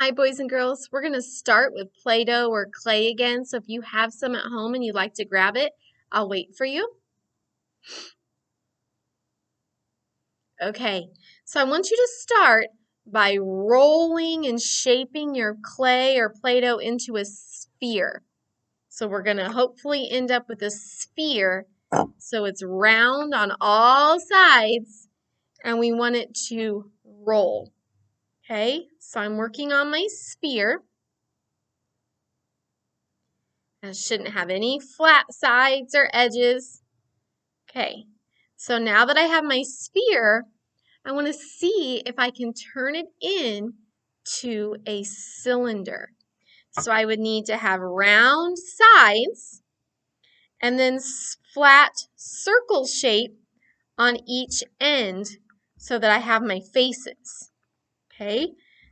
Hi, boys and girls. We're going to start with Play-Doh or clay again. So if you have some at home and you'd like to grab it, I'll wait for you. Okay, so I want you to start by rolling and shaping your clay or Play-Doh into a sphere. So we're going to hopefully end up with a sphere. So it's round on all sides and we want it to roll. Okay, so I'm working on my sphere. It shouldn't have any flat sides or edges. Okay, so now that I have my sphere, I want to see if I can turn it into a cylinder. So I would need to have round sides and then flat circle shape on each end so that I have my faces. Okay,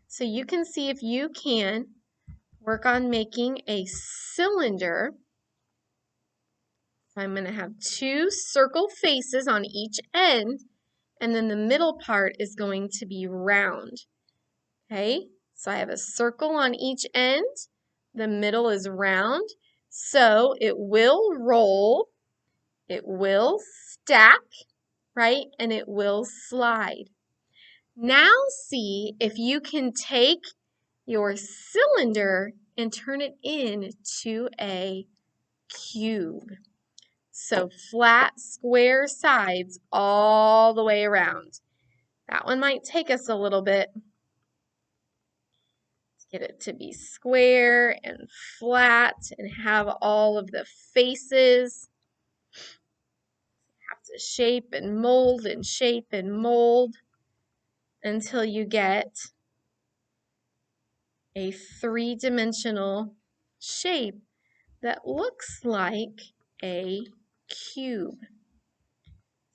so you can see if you can work on making a cylinder. So I'm going to have two circle faces on each end, and then the middle part is going to be round. Okay, so I have a circle on each end. The middle is round, so it will roll, it will stack, right, and it will slide. Now see if you can take your cylinder and turn it into a cube. So flat, square sides all the way around. That one might take us a little bit to get it to be square and flat and have all of the faces. Have to shape and mold and shape and mold until you get a three-dimensional shape that looks like a cube.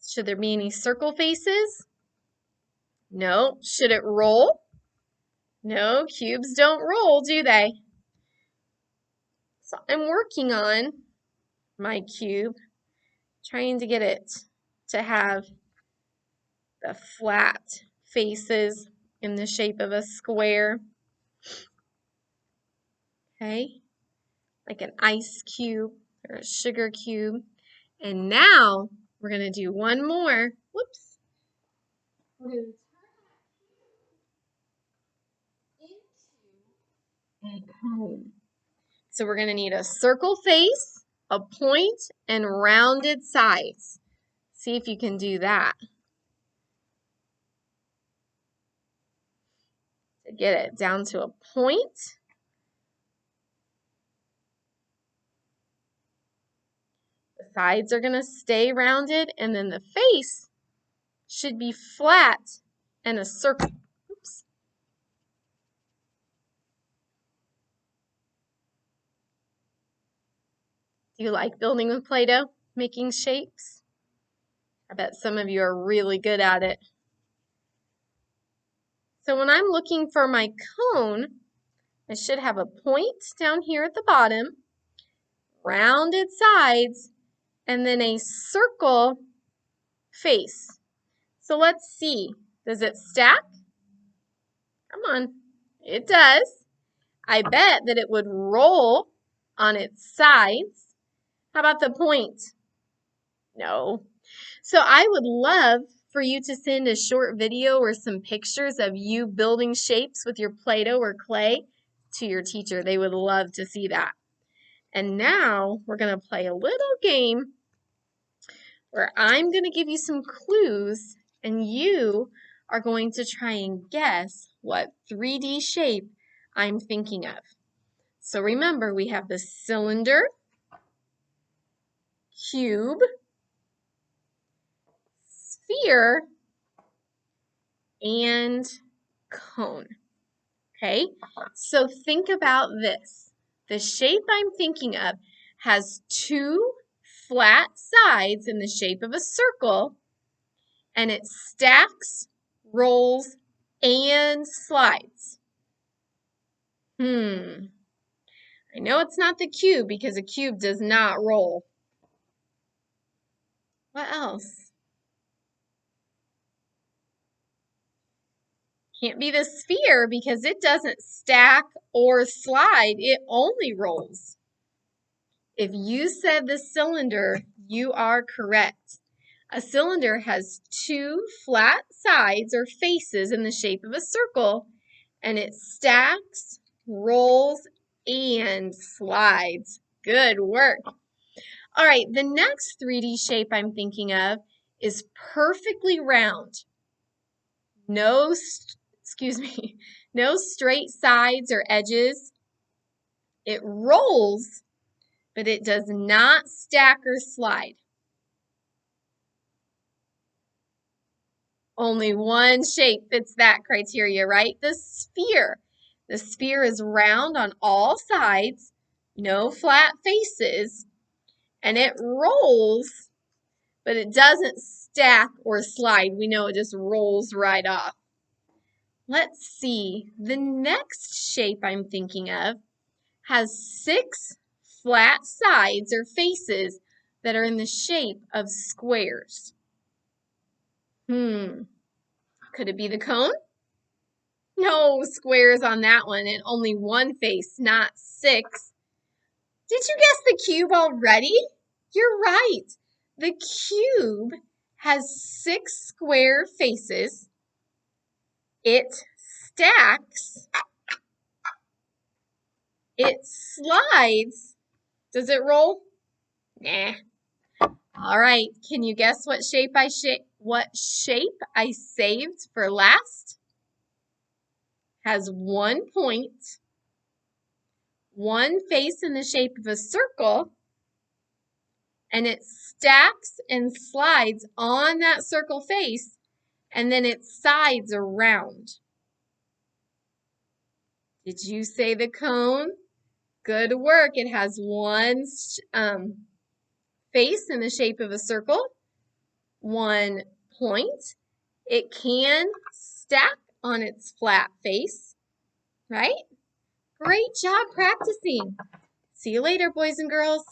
Should there be any circle faces? No. Should it roll? No, cubes don't roll, do they? So I'm working on my cube, trying to get it to have the flat faces in the shape of a square. Okay, like an ice cube or a sugar cube. And now we're going to do one more. Whoops. We're going to turn it into a cone. So we're going to need a circle face, a point, and rounded sides. See if you can do that. To get it down to a point. The sides are going to stay rounded, and then the face should be flat and a circle. Oops. Do you like building with Play-Doh, making shapes? I bet some of you are really good at it. So when I'm looking for my cone, I should have a point down here at the bottom, rounded sides, and then a circle face. So let's see. Does it stack? Come on. It does. I bet that it would roll on its sides. How about the point? No. So I would love for you to send a short video or some pictures of you building shapes with your Play-Doh or clay to your teacher. They would love to see that. And now we're going to play a little game where I'm going to give you some clues and you are going to try and guess what 3D shape I'm thinking of. So remember, we have the cylinder, cube, sphere, and cone. Okay, so think about this. The shape I'm thinking of has two flat sides in the shape of a circle, and it stacks, rolls, and slides. I know it's not the cube because a cube does not roll. What else? Can't be the sphere because it doesn't stack or slide. It only rolls. If you said the cylinder, you are correct. A cylinder has two flat sides or faces in the shape of a circle, and it stacks, rolls, and slides. Good work. All right, the next 3D shape I'm thinking of is perfectly round. No straight sides or edges. It rolls, but it does not stack or slide. Only one shape fits that criteria, right? The sphere. The sphere is round on all sides, no flat faces, and it rolls, but it doesn't stack or slide. We know it just rolls right off. Let's see. The next shape I'm thinking of has 6 flat sides or faces that are in the shape of squares. Could it be the cone? No squares on that one and only one face, not 6. Did you guess the cube already? You're right. The cube has 6 square faces. It stacks. It slides. Does it roll? Nah. All right. Can you guess what shape I saved for last? Has 1 point, 1 face in the shape of a circle, and it stacks and slides on that circle face, and then its sides are round. Did you say the cone? Good work. It has 1 face in the shape of a circle, 1 point. It can stack on its flat face, right? Great job practicing. See you later, boys and girls.